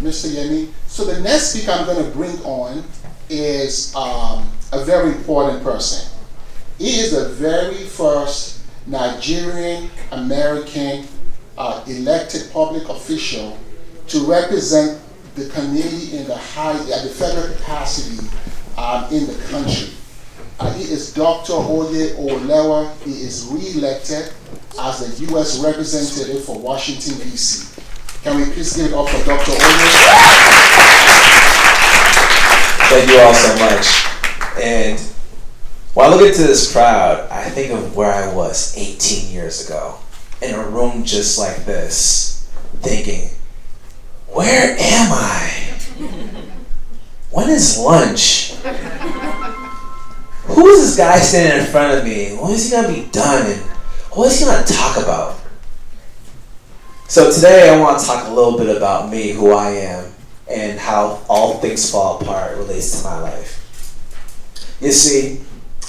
Mr. Yemi. So the next speaker I'm going to bring on is a very important person. He is the very first Nigerian American elected public official to represent the community in the federal capacity in the country. He is Dr. Oye Oyewale. He is re-elected as the U.S. representative for Washington, D.C. Can we please give it up for Dr. Oye? Thank you all so much. And when I look into this crowd, I think of where I was 18 years ago in a room just like this, thinking, where am I? When is lunch? Who is this guy standing in front of me? When is he going to be done? And what is he going to talk about? So today I want to talk a little bit about me, who I am, and how all things fall apart relates to my life. You see,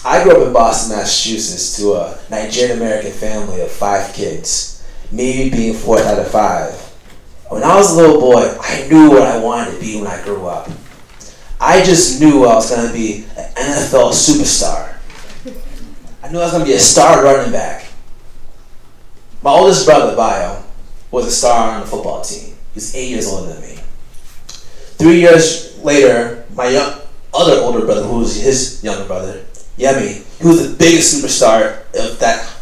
I grew up in Boston, Massachusetts to a Nigerian American family of 5 kids, me being 4th out of 5. When I was a little boy, I knew what I wanted to be when I grew up. I just knew I was going to be an NFL superstar. I knew I was going to be a star running back. My oldest brother, Bio, was a star on the football team. He was 8 years older than me. 3 years later, my other older brother, who was his younger brother, Yemi, he was the biggest superstar of that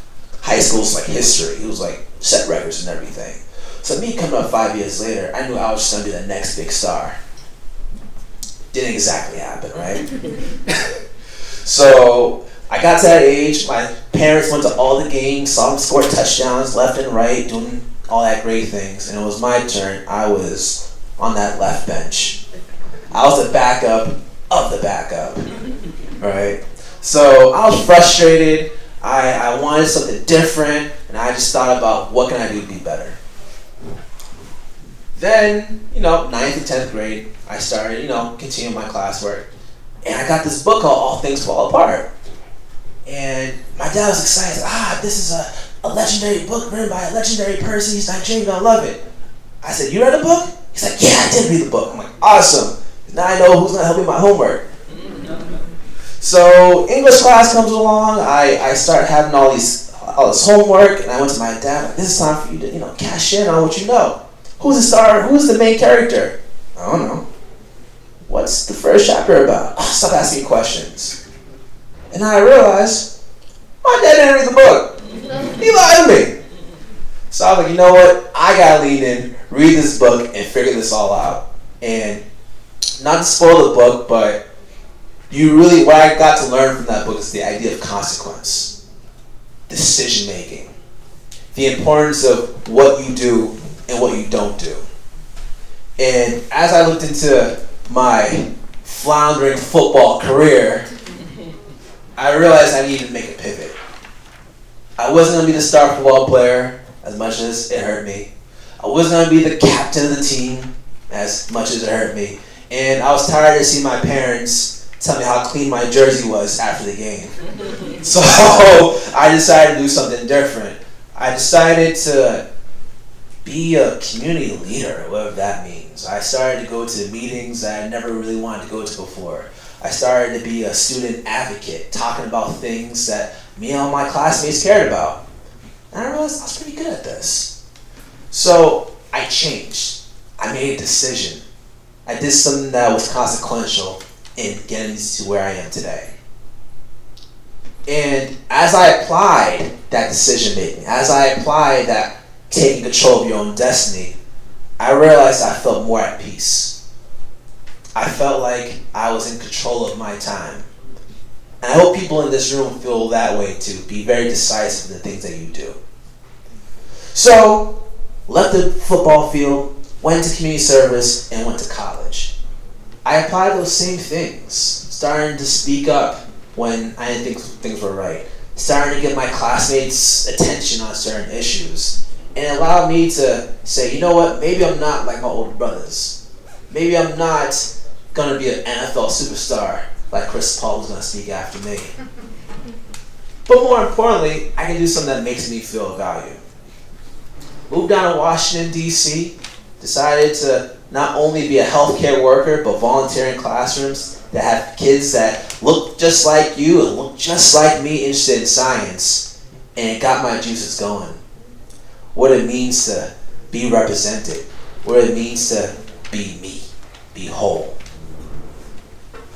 high school's history. He was set records and everything. So me coming up 5 years later, I knew I was just going to be the next big star. Didn't exactly happen, right? So I got to that age. My parents went to all the games, saw them score touchdowns left and right, doing all that great things. And it was my turn. I was on that left bench. I was the backup of the backup, right? So I was frustrated. I wanted something different, and I just thought about what can I do to be better. Then, 9th and 10th grade, I started, continuing my classwork. And I got this book called All Things Fall Apart. And my dad was excited. This is a legendary book written by a legendary person. He's Nigerian, you're gonna love it. I said, you read the book? He's like, yeah, I did read the book. I'm like, awesome. Now I know who's gonna help me with my homework. So English class comes along. I start having all this homework, and I went to my dad, like, this is time for you to, cash in on what you know. Who's the star? Who's the main character? I don't know. What's the first chapter about? Stop asking questions. And then I realized, my dad didn't read the book. He lied to me. So I was like, you know what? I gotta lean in, read this book, and figure this all out. And not to spoil the book, but what I got to learn from that book is the idea of consequence, decision making, the importance of what you do and what you don't do. And as I looked into my floundering football career, I realized I needed to make a pivot. I wasn't going to be the star football player as much as it hurt me. I wasn't going to be the captain of the team as much as it hurt me. And I was tired to see my parents tell me how clean my jersey was after the game. So I decided to do something different. I decided to be a community leader, whatever that means. I started to go to meetings that I never really wanted to go to before. I started to be a student advocate, talking about things that me and all my classmates cared about. And I realized I was pretty good at this. So I changed. I made a decision. I did something that was consequential in getting to where I am today. And as I applied that decision making, as I applied that taking control of your own destiny, I realized I felt more at peace. I felt like I was in control of my time. And I hope people in this room feel that way too. Be very decisive in the things that you do. So, left the football field, went to community service, and went to college. I applied those same things, starting to speak up when I didn't think things were right, starting to get my classmates' attention on certain issues. And it allowed me to say, you know what, maybe I'm not like my older brothers. Maybe I'm not going to be an NFL superstar like Chris Paul was going to speak after me. But more importantly, I can do something that makes me feel valued. Moved down to Washington, D.C., decided to not only be a healthcare worker, but volunteer in classrooms that have kids that look just like you and look just like me, interested in science. And it got my juices going. What it means to be represented. What it means to be me, be whole.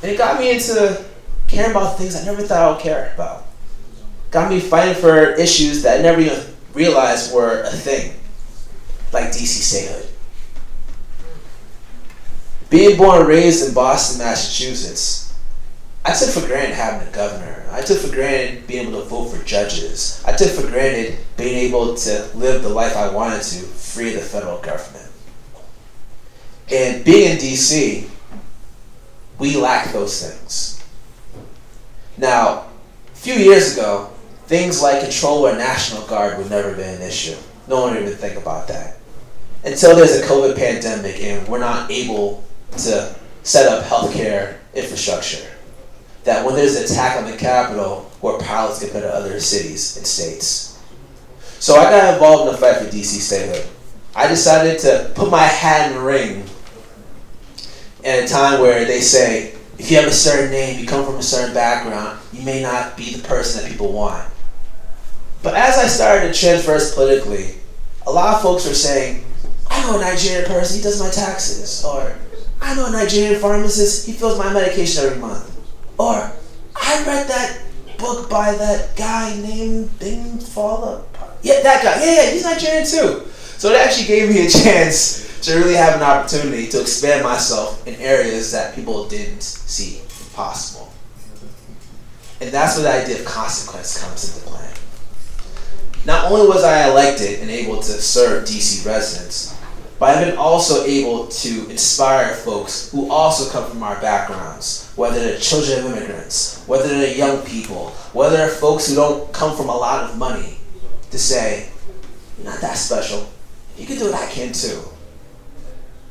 And it got me into caring about things I never thought I would care about. Got me fighting for issues that I never even realized were a thing, like DC statehood. Being born and raised in Boston, Massachusetts, I took for granted having a governor. I took for granted being able to vote for judges. I took for granted being able to live the life I wanted to, free of the federal government. And being in DC, we lack those things. Now, a few years ago, things like control or National Guard would never be an issue. No one would even think about that. Until there's a COVID pandemic and we're not able to set up healthcare infrastructure. That when there's an attack on the Capitol, where pilots get better other cities and states. So I got involved in the fight for DC statehood. I decided to put my hat in the ring at a time where they say, if you have a certain name, you come from a certain background, you may not be the person that people want. But as I started to transverse politically, a lot of folks were saying, I know a Nigerian person, he does my taxes. Or, I know a Nigerian pharmacist, he fills my medication every month. Or, I read that book by that guy named Bing Fala. Yeah, that guy. Yeah, he's Nigerian too. So it actually gave me a chance to really have an opportunity to expand myself in areas that people didn't see possible. And that's where the idea of consequence comes into play. Not only was I elected and able to serve DC residents, but I've been also able to inspire folks who also come from our backgrounds, whether they're children of immigrants, whether they're young people, whether they're folks who don't come from a lot of money, to say, you're not that special. You can do it, I can too.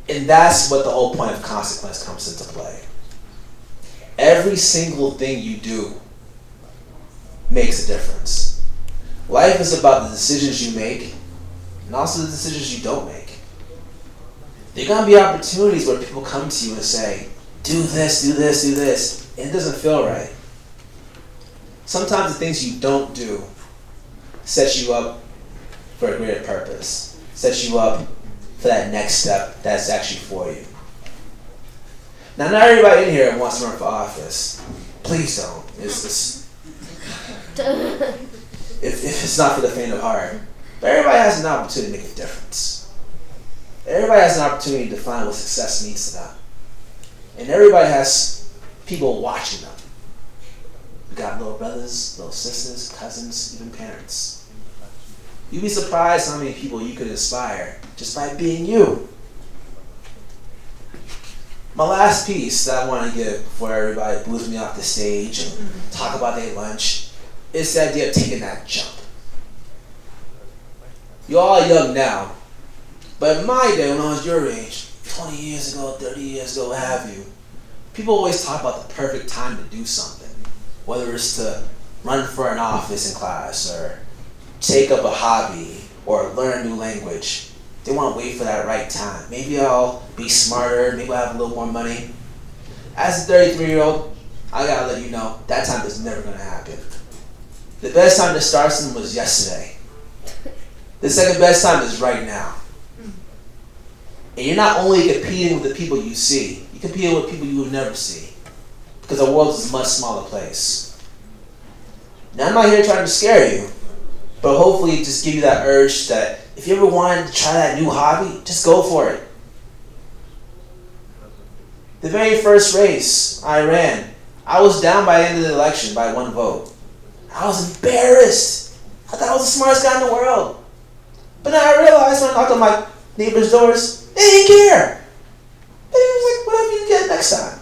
And that's what the whole point of consequence comes into play. Every single thing you do makes a difference. Life is about the decisions you make and also the decisions you don't make. There are going to be opportunities where people come to you and say, do this, do this, do this, and it doesn't feel right. Sometimes the things you don't do set you up for a greater purpose, set you up for that next step that's actually for you. Now, not everybody in here wants to run for office. Please don't. If it's not for the faint of heart. But everybody has an opportunity to make a difference. Everybody has an opportunity to define what success means to them. And everybody has people watching them. You got little brothers, little sisters, cousins, even parents. You'd be surprised how many people you could inspire just by being you. My last piece that I want to give before everybody boos me off the stage and talk about their lunch is the idea of taking that jump. You all are young now, but in my day when I was your age, 20 years ago, 30 years ago, what have you, people always talk about the perfect time to do something, whether it's to run for an office in class or take up a hobby or learn a new language. They want to wait for that right time. Maybe I'll be smarter, maybe I'll have a little more money. As a 33-year-old, I gotta let you know, that time is never gonna happen. The best time to start something was yesterday. The second best time is right now. And you're not only competing with the people you see, you're competing with people you will never see. Because the world is a much smaller place. Now I'm not here trying to scare you, but hopefully just give you that urge that if you ever wanted to try that new hobby, just go for it. The very first race I ran, I was down by the end of the election by 1 vote. I was embarrassed. I thought I was the smartest guy in the world. But then I realized when I knocked on my neighbor's doors, they didn't care. They was like, whatever you get next time.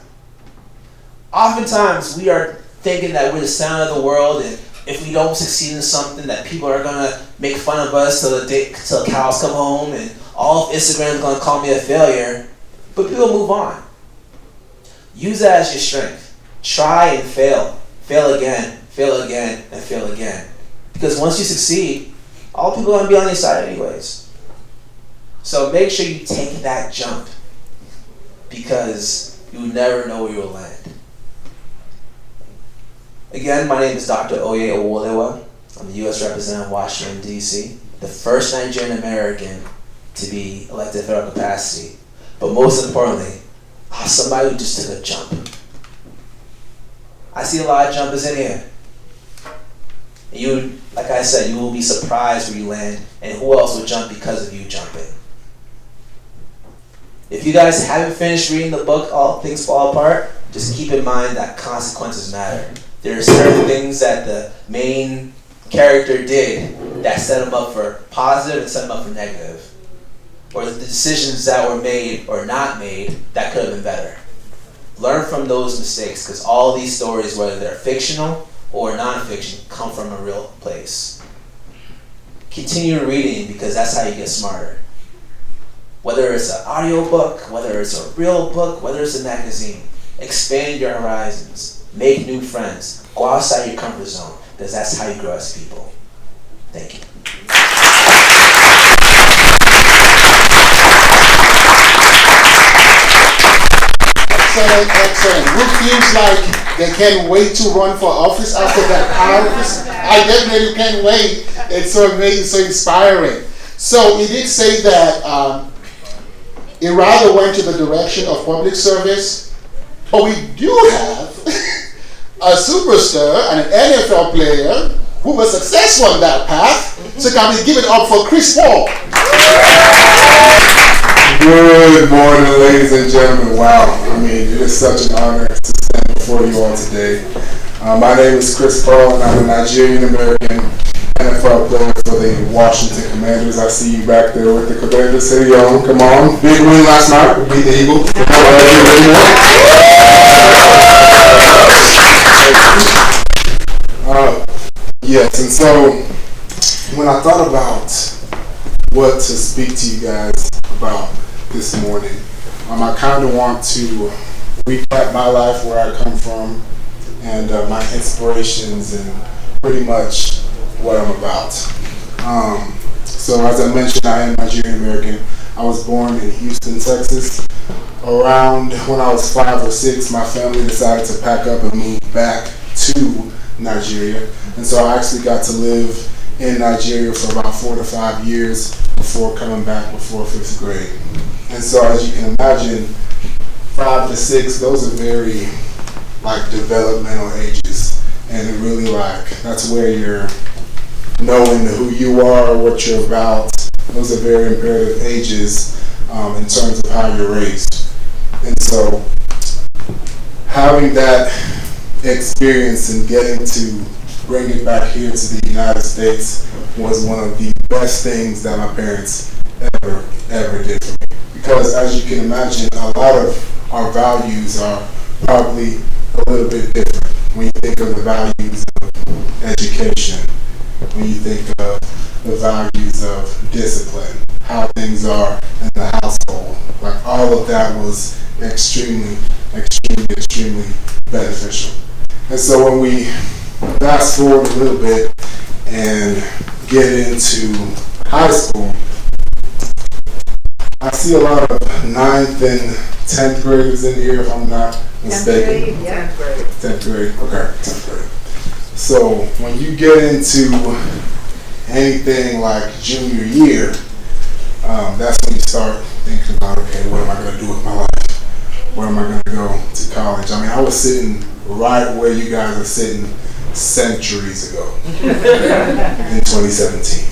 Oftentimes, we are thinking that we're the center of the world, and if we don't succeed in something, that people are going to make fun of us till the cows come home, and all of Instagram is going to call me a failure. But people move on. Use that as your strength. Try and fail. Fail again, and fail again. Because once you succeed, all people are going to be on your side anyways. So make sure you take that jump, because you never know where you'll land. Again, my name is Dr. Oye Oyewale. I'm the U.S. representative in Washington, D.C., the first Nigerian American to be elected in federal capacity. But most importantly, somebody who just took a jump. I see a lot of jumpers in here. And you, like I said, you will be surprised where you land and who else will jump because of you jumping. If you guys haven't finished reading the book, All Things Fall Apart, just keep in mind that consequences matter. There are certain things that the main character did that set him up for positive and set him up for negative. Or the decisions that were made or not made that could have been better. Learn from those mistakes, because all these stories, whether they're fictional or non-fiction, come from a real place. Continue reading, because that's how you get smarter. Whether it's an audio book, whether it's a real book, whether it's a magazine, expand your horizons. Make new friends. Go outside your comfort zone, because that's how you grow as people. Thank you. Excellent. Who feels like they can't wait to run for office after that office? I definitely can't wait. It's so amazing, so inspiring. So he did say that he rather went to the direction of public service, but we do have a superstar and an NFL player who was successful on that path. So can we give it up for Chris Paul? Good morning, ladies and gentlemen. Wow, I mean, it is such an honor to stand before you all today. My name is Chris Paul, and I'm a Nigerian American NFL player for the Washington Commanders. I see you back there with the Commanders. Hey, yo, come on. Big win last night. We beat the Eagles. Yes, and so when I thought about what to speak to you guys about this morning, I kind of want to recap my life, where I come from, and my inspirations, and pretty much what I'm about. So as I mentioned, I am Nigerian American. I was born in Houston, Texas. Around when I was 5 or 6, my family decided to pack up and move back to Nigeria. And so I actually got to live in Nigeria for about 4 to 5 years before coming back before 5th grade. And so as you can imagine, 5 to 6, those are very developmental ages. And it really that's where you're knowing who you are, what you're about. Those are very imperative ages in terms of how you're raised. And so having that experience and getting to bring it back here to the United States was one of the best things that my parents ever did for me. Because as you can imagine, a lot of our values are probably a little bit different when you think of the values of education, when you think of the values of discipline, how things are in the household. All of that was extremely beneficial. And so when we fast forward a little bit and get into high school, I see a lot of 9th and 10th graders in here, if I'm not mistaken. 10th grade. 10th grade, okay, 10th grade. So when you get into anything like junior year, that's when you start thinking about, okay, what am I going to do with my life? Where am I going to go to college? I mean, I was sitting right where you guys are sitting centuries ago in 2017.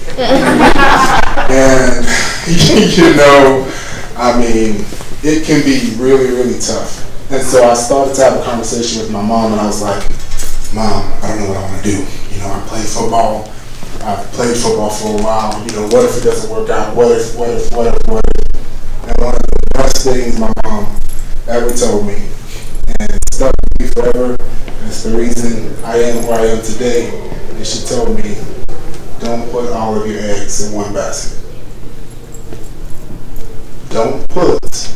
And, I mean, it can be really tough. And so I started to have a conversation with my mom, and I was like, Mom, I don't know what I want to do. I played football. I've played football for a while. What if it doesn't work out? What if? And one of the best things my mom ever told me, and it stuck with me forever, and it's the reason I am where I am today, is she told me, don't put all of your eggs in one basket. Don't put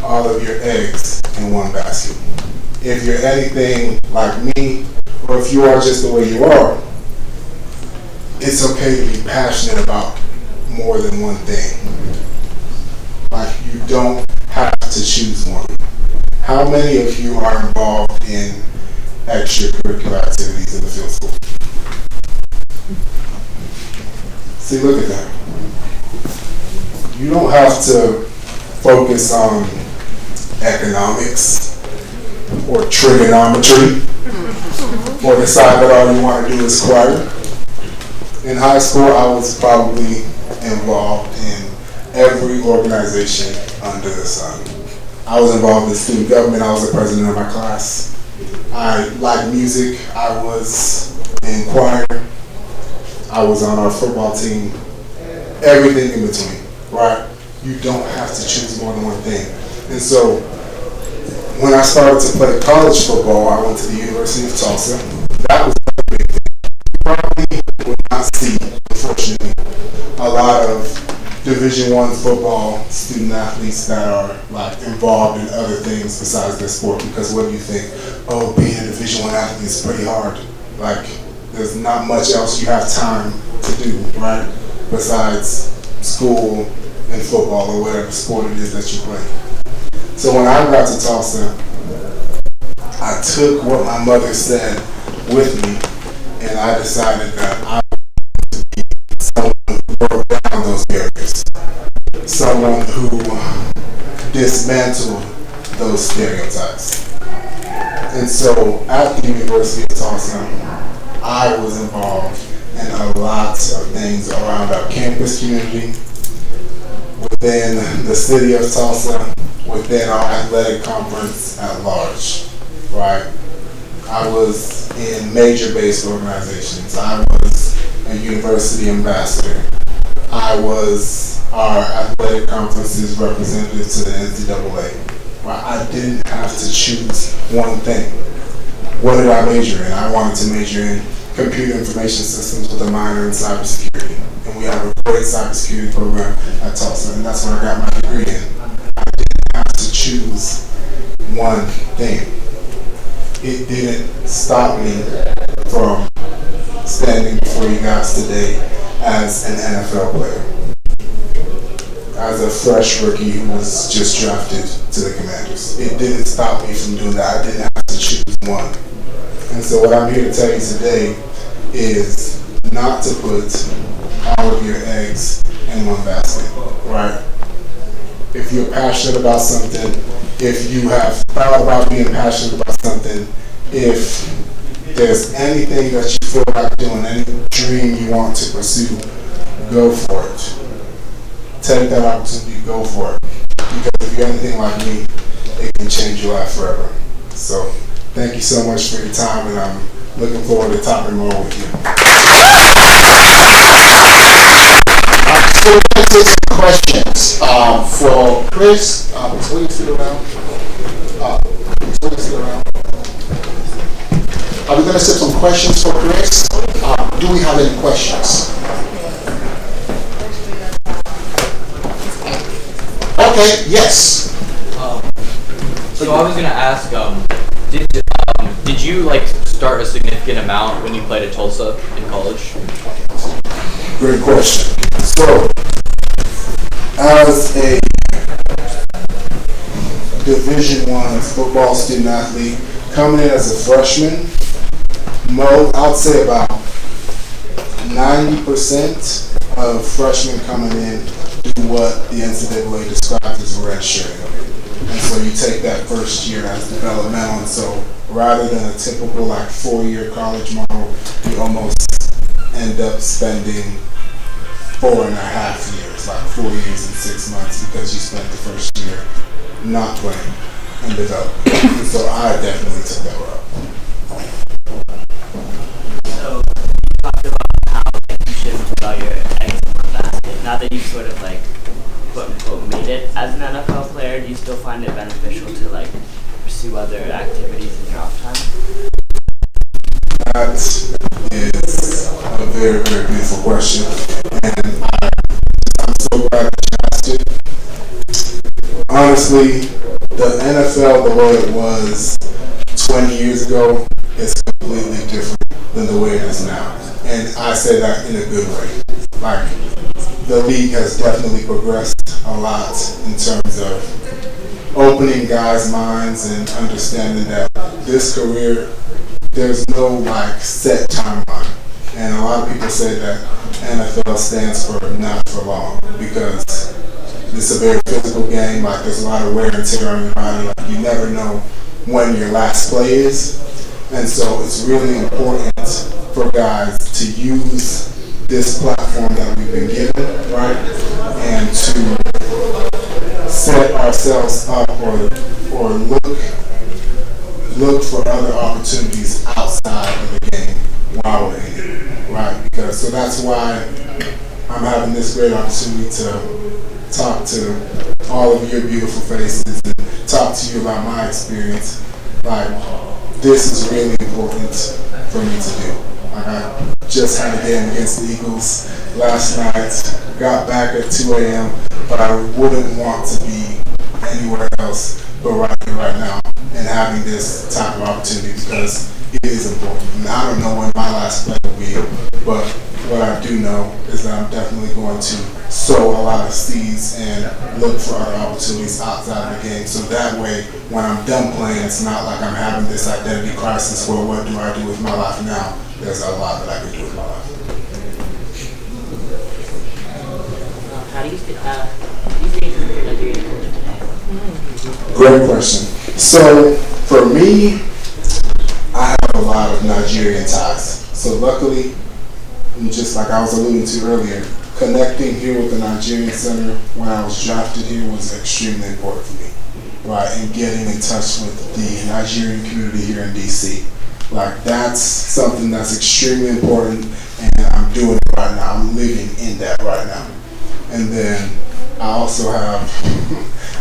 all of your eggs in one basket. If you're anything like me, or if you are just the way you are, it's okay to be passionate about more than one thing. don't have to choose one. How many of you are involved in extracurricular activities in the field school? See, look at that. You don't have to focus on economics or trigonometry or decide that all you want to do is choir. In high school, I was probably involved in every organization under the sun. I was involved in student government. I was the president of my class. I liked music. I was in choir. I was on our football team. Everything in between, right? You don't have to choose more than one thing. And so when I started to play college football, I went to the University of Tulsa. That was a big thing. You probably would not see, unfortunately, a lot of Division I football student athletes that are like involved in other things besides their sport. Because what do you think? Oh, being a Division I athlete is pretty hard. Like, there's not much else you have time to do, right? Besides school and football or whatever sport it is that you play. So when I got to Tulsa, I took what my mother said with me, and I decided that I wanted to be someone who broke down those barriers, someone who dismantled those stereotypes. And so at the University of Tulsa, I was involved in a lot of things around our campus community, within the city of Tulsa, within our athletic conference at large, right? I was in major-based organizations. I was a university ambassador. I was our athletic conference's representative to the NCAA. Right? I didn't have to choose one thing. What did I major in? I wanted to major in computer information systems with a minor in cybersecurity. And we have a great cybersecurity program at Tulsa, and that's what I got my degree in. I didn't have to choose one thing. It didn't stop me from standing before you guys today as an NFL player. As a fresh rookie who was just drafted to the Commanders. It didn't stop me from doing that. I didn't have to choose one. And so what I'm here to tell you today is not to put all of your eggs in one basket, right? If you're passionate about something, if you have thought about being passionate about something, if there's anything that you feel like doing, any dream you want to pursue, go for it. Take that opportunity, go for it. Because if you're anything like me, it can change your life forever. So thank you so much for your time, and I'm looking forward to talking more with you. So we're going to take some questions for Chris. Is William still around? Is William still around? We're going to take some questions for Chris. Do we have any questions? Okay, yes. So I was going to ask, did you like start a significant amount when you played at Tulsa in college? Great question. So, as a Division I football student athlete, coming in as a freshman, I'd say about 90% of freshmen coming in do what the NCAA describes as redshirting. And so you take that first year as developmental, and so rather than a typical like 4-year college model, you almost end up spending 4.5 years, like 4 years and 6 months, because you spent the first year not playing and developing. And so I definitely took that route. So you talked about how like, you shouldn't put all your eggs in one basket. Now that you've sort of like quote unquote made it as an NFL player, do you still find it beneficial to like pursue other activities in your off time? That is a very, very beautiful question, and I'm so glad that you asked it. Honestly, the NFL, the way it was 20 years ago, is completely different than the way it is now. And I say that in a good way. Like, the league has definitely progressed a lot in terms of opening guys' minds and understanding that this career, there's no like set timeline. And a lot of people say that NFL stands for not for long because it's a very physical game. Like there's a lot of wear and tear on your body. Like you never know when your last play is. And so it's really important for guys to use this platform that we've been given, right? And to set ourselves up or look for other opportunities outside of the game while we're in it, right? Because so that's why I'm having this great opportunity to talk to all of your beautiful faces and talk to you about my experience. Like, this is really important for me to do. Like, I just had a game against the Eagles last night, got back at 2 a.m., but I wouldn't want to be anywhere else but right here, right now, and having this type of opportunity because it is important. And I don't know when my last play will be, but what I do know is that I'm definitely going to sow a lot of seeds and look for other opportunities outside of the game. So that way, when I'm done playing, it's not like I'm having this identity crisis where what do I do with my life now? There's a lot that I can do with my life. How do you think your Nigerian culture today? Great question. So for me, I have a lot of Nigerian ties. So luckily, just like I was alluding to earlier, connecting here with the Nigerian Center when I was drafted here was extremely important for me, right? And getting in touch with the Nigerian community here in DC. Like that's something that's extremely important and I'm doing it right now. I'm living in that right now. And then I also have,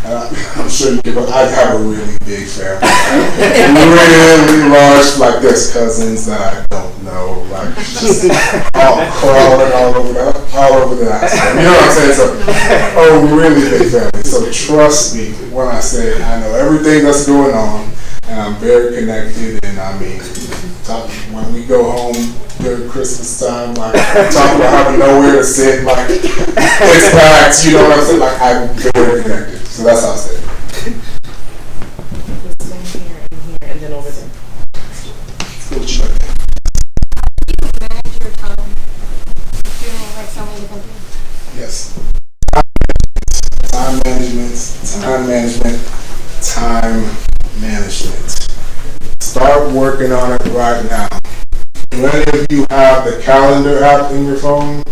I'm sure you can, I have a really big family. Really large, like there's cousins that I don't know, like just all crawling all over the house. You know what I'm saying? So, oh, really big family. So trust me when I say I know everything that's going on and I'm very connected and I mean, when we go home during Christmas time, like talk about having nowhere to sit, like it's packed, you know what I'm saying? Like I'm very connected. So that's how I say it. Here and here and then over there. What you like? Do you manage your time? Do you have so many different things? Yes. Time management. Start working on it right now. Do any of you have the calendar app in your phone?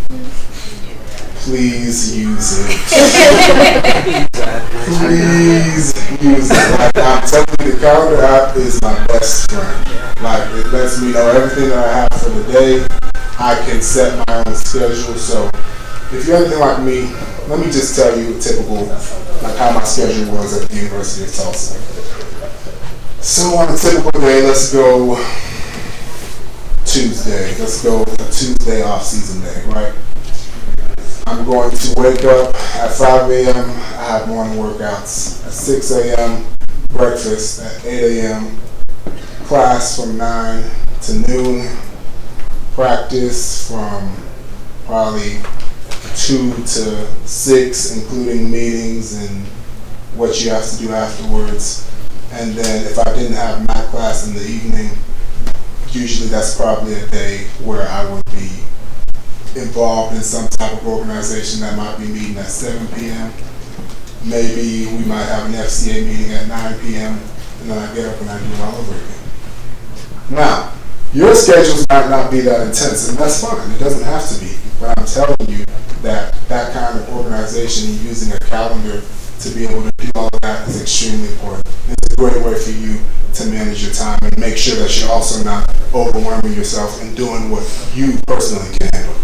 Please use it. Please use it. Like, I'm telling you, the calendar app is my best friend. Like, it lets me know everything that I have for the day. I can set my own schedule. So if you're anything like me, let me just tell you a typical, like how my schedule was at the University of Tulsa. So on a typical day, let's go Tuesday. Let's go a Tuesday off-season day, right? I'm going to wake up at 5 a.m. I have morning workouts at 6 a.m., breakfast at 8 a.m., class from 9 to noon, practice from probably 2 to 6, including meetings and what you have to do afterwards. And then if I didn't have math class in the evening, usually that's probably a day where I would be involved in some type of organization that might be meeting at 7 p.m. Maybe we might have an FCA meeting at 9 p.m. and then I get up and I do it all over again. Now, your schedules might not be that intense, and that's fine. It doesn't have to be. But I'm telling you that that kind of organization and using a calendar to be able to do all of that is extremely important. It's a great way for you to manage your time and make sure that you're also not overwhelming yourself and doing what you personally can handle.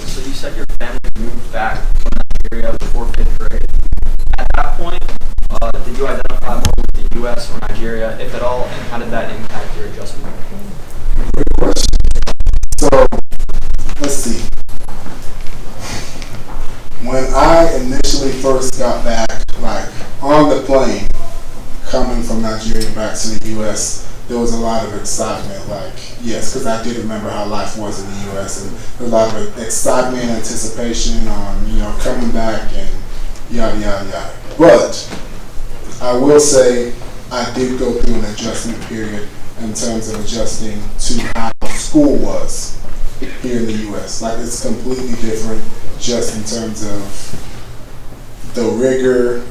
So you said your family moved back from Nigeria before 5th grade. At that point, did you identify more with the U.S. or Nigeria, if at all, and how did that impact your adjustment? Great question. So, let's see. When I initially first got back, like on the plane, coming from Nigeria back to the U.S., there was a lot of excitement. Like, yes, because I did remember how life was in the U.S. and there was a lot of excitement and anticipation on, coming back and yada, yada, yada. But I will say I did go through an adjustment period in terms of adjusting to how school was here in the U.S. Like, it's completely different just in terms of the rigor,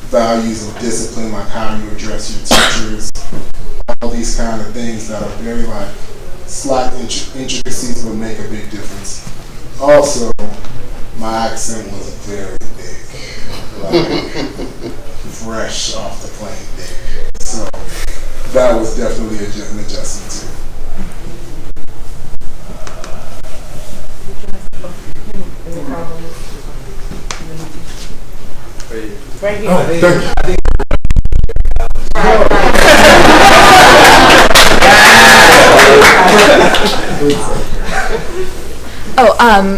values of discipline, like how you address your teachers, all these kind of things that are very like slight intricacies but make a big difference. Also, my accent was very big, like fresh off the plane big. So that was definitely an adjustment too. Right here. Oh, thank you.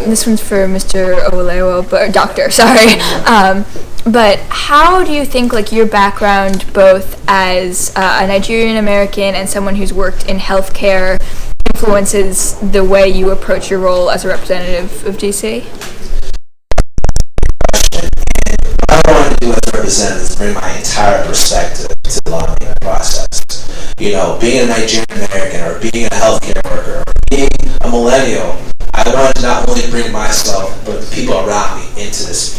This one's for Mr. Owolewa, but doctor, sorry. But how do you think like your background, both as a Nigerian American and someone who's worked in healthcare, influences the way you approach your role as a representative of DC? What I want to do as a representative is bring my entire perspective to the lobbying process. Being a Nigerian American or being a healthcare worker or being a millennial, I wanted to not only bring myself but the people around me into this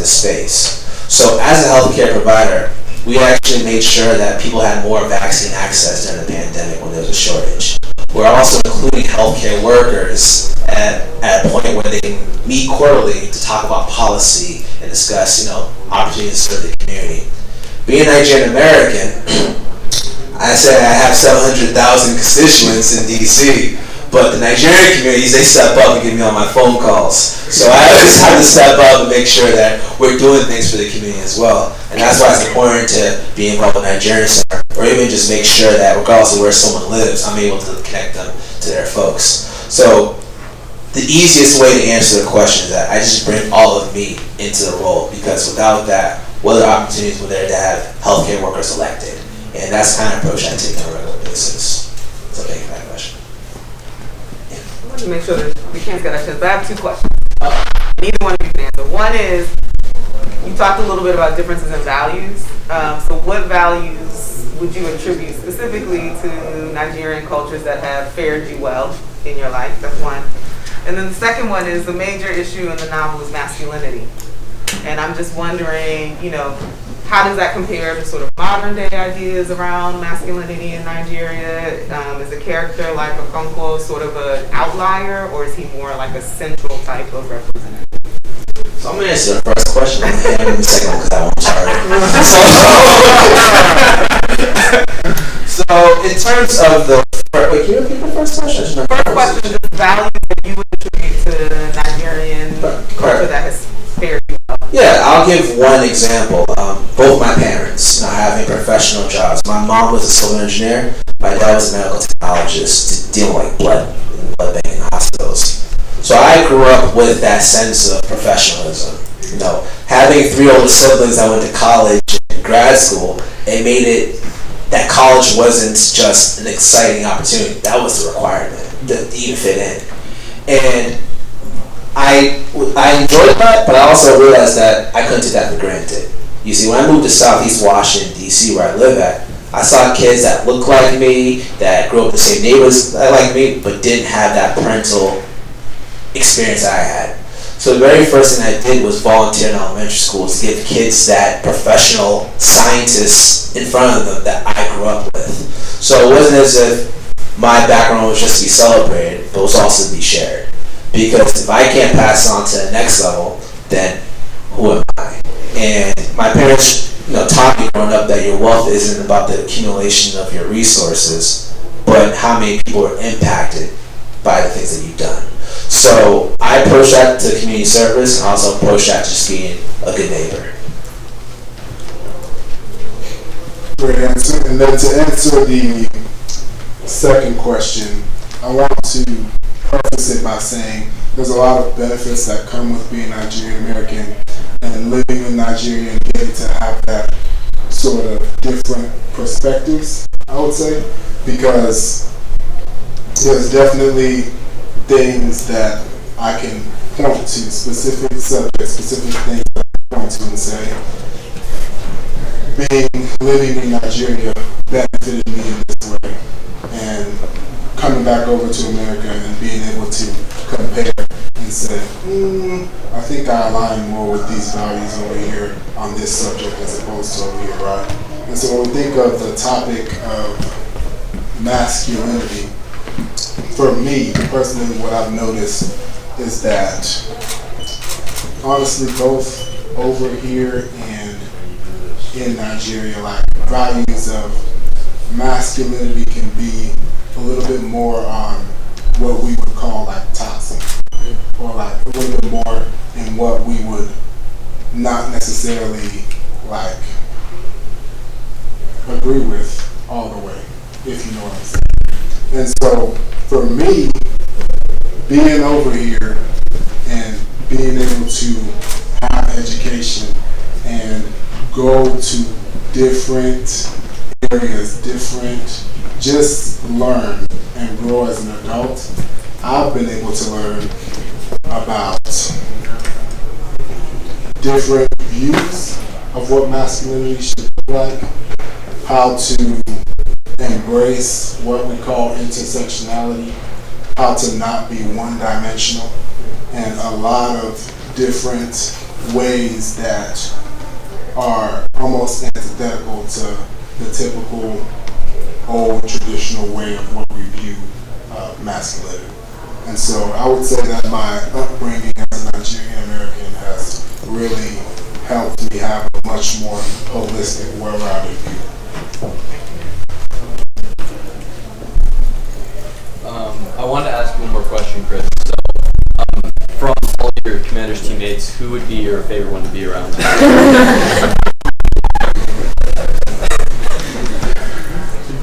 space. So as a healthcare provider, we actually made sure that people had more vaccine access during the pandemic when there was a shortage. We're also including healthcare workers at a point where they can meet quarterly to talk about policy and discuss, opportunities to serve the community. Being a Nigerian American, I say I have 700,000 constituents in DC, but the Nigerian communities, they step up and get me on my phone calls. So I always have to step up and make sure that we're doing things for the community as well. And that's why it's important to be involved with Nigerian Center, or even just make sure that regardless of where someone lives, I'm able to connect them to their folks. So the easiest way to answer the question is that I just bring all of me into the role, because without that, what other opportunities were there to have healthcare workers elected? And that's the kind of approach I take on a regular basis. So thank you for that question. I want to make sure that we can't get our chance, but I have two questions. Neither one of you can answer. One is, you talked a little bit about differences in values. So what values would you attribute specifically to Nigerian cultures that have fared you well in your life? That's one. And then the second one is, the major issue in the novel is masculinity. And I'm just wondering, how does that compare to sort of modern day ideas around masculinity in Nigeria? Is the character like Okonkwo sort of an outlier, or is he more like a central type of representative? So I'm going to answer the first question and the second one because that one's harder. So in terms of the wait, can you repeat the first question? First question is the value that you would attribute to Nigerian culture that has fared you well. Yeah, I'll give one example. Both my parents having professional jobs. My mom was a civil engineer. My dad was a medical technologist dealing with blood banking hospitals. So I grew up with that sense of professionalism. Having three older siblings that went to college and grad school, it made it that college wasn't just an exciting opportunity. That was the requirement to even fit in. And I enjoyed that, but I also realized that I couldn't take that for granted. You see, when I moved to Southeast Washington, D.C., where I live at, I saw kids that looked like me, that grew up in the same neighborhoods like me, but didn't have that parental experience I had. So the very first thing I did was volunteer in elementary school to give kids that professional scientists in front of them that I grew up with. So it wasn't as if my background was just to be celebrated, but it was also to be shared. Because if I can't pass on to the next level, then who am I? And my parents, taught me growing up that your wealth isn't about the accumulation of your resources, but how many people are impacted by the things that you've done. So I approach that to community service, and also approach that to just being a good neighbor. Great answer. And then to answer the second question, I want to preface it by saying there's a lot of benefits that come with being Nigerian American and living in Nigeria and getting to have that sort sort of different perspectives, I would say, because there's definitely things that I can point to, specific subjects, specific things that I can point to and say, living in Nigeria benefited me in this way, and coming back over to America and being able to compare and say, I think I align more with these values over here on this subject as opposed to over here, right? And so when we think of the topic of masculinity, for me, personally, what I've noticed is that, honestly, both over here and in Nigeria, like, values of masculinity can be a little bit more on what we would call like toxic, or like a little bit more in what we would not necessarily like agree with all the way, if you know what I'm saying. And so for me, being over here and being able to have education and go to different areas, just learn and grow as an adult, I've been able to learn about different views of what masculinity should look like, how to embrace what we call intersectionality, how to not be one-dimensional, and a lot of different ways that are almost antithetical to the typical old traditional way of what we view masculinity. And so I would say that my upbringing as a Nigerian American has really helped me have a much more holistic, well-rounded view. I wanted to ask one more question, Chris. So, from all your Commanders teammates, who would be your favorite one to be around?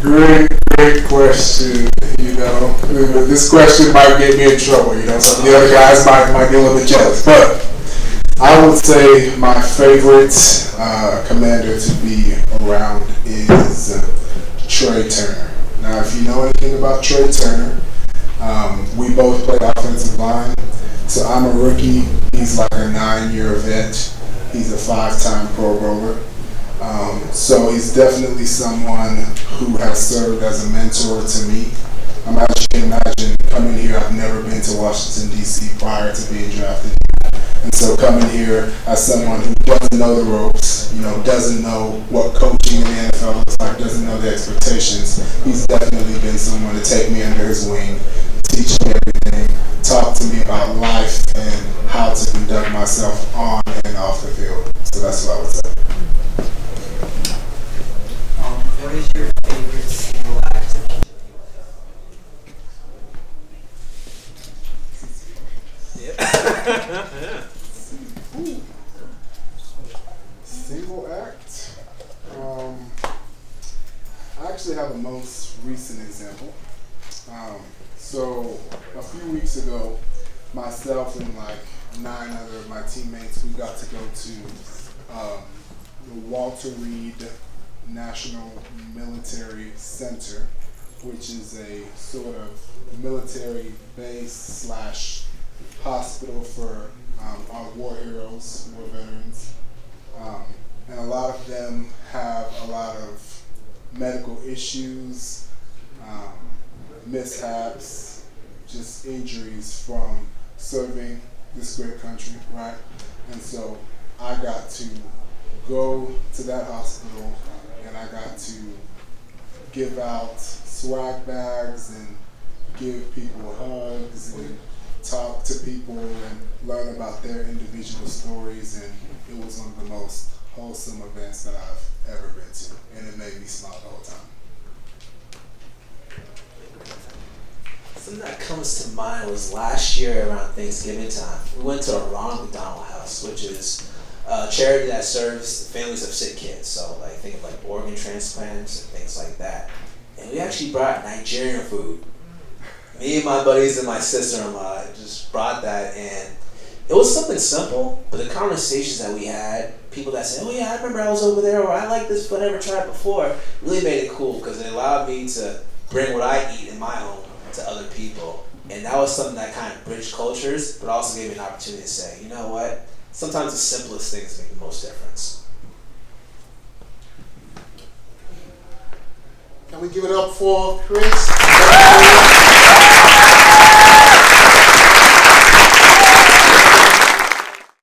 Great question. This question might get me in trouble. Some of the other guys might get a little bit jealous. But I would say my favorite commander to be around is Trey Turner. Now, if you know anything about Trey Turner, we both play offensive line. So I'm a rookie. He's like a 9-year vet. He's a 5-time Pro Bowler. So he's definitely someone who has served as a mentor to me. As you can imagine, coming here, I've never been to Washington, D.C. prior to being drafted. And so coming here as someone who doesn't know the ropes, doesn't know what coaching in the NFL looks like, doesn't know the expectations, he's definitely been someone to take me under his wing, teach me everything, talk to me about life and how to conduct myself on and off the field. So that's what I would say. What is your favorite single act? Single act? I actually have a most recent example. So a few weeks ago, myself and like 9 other of my teammates, we got to go to the Walter Reed National Military Center, which is a sort of military base / hospital for our war heroes, war veterans. And a lot of them have a lot of medical issues, mishaps, just injuries from serving this great country, right? And so I got to go to that hospital and I got to give out swag bags and give people hugs and talk to people and learn about their individual stories, and it was one of the most wholesome events that I've ever been to, and it made me smile the whole time. Something that comes to mind was last year around Thanksgiving time. We went to a Ronald McDonald House, which is a charity that serves the families of sick kids. So like think of like organ transplants and things like that. And we actually brought Nigerian food. Me and my buddies and my sister-in-law just brought that, and It was something simple, but the conversations that we had, people that said, "Oh yeah, I remember I was over there," or "I like this, but I never tried before," really made it cool because it allowed me to bring what I eat in my home to other people. And that was something that kind of bridged cultures, but also gave me an opportunity to say, you know what? Sometimes the simplest things make the most difference. Can we give it up for Chris?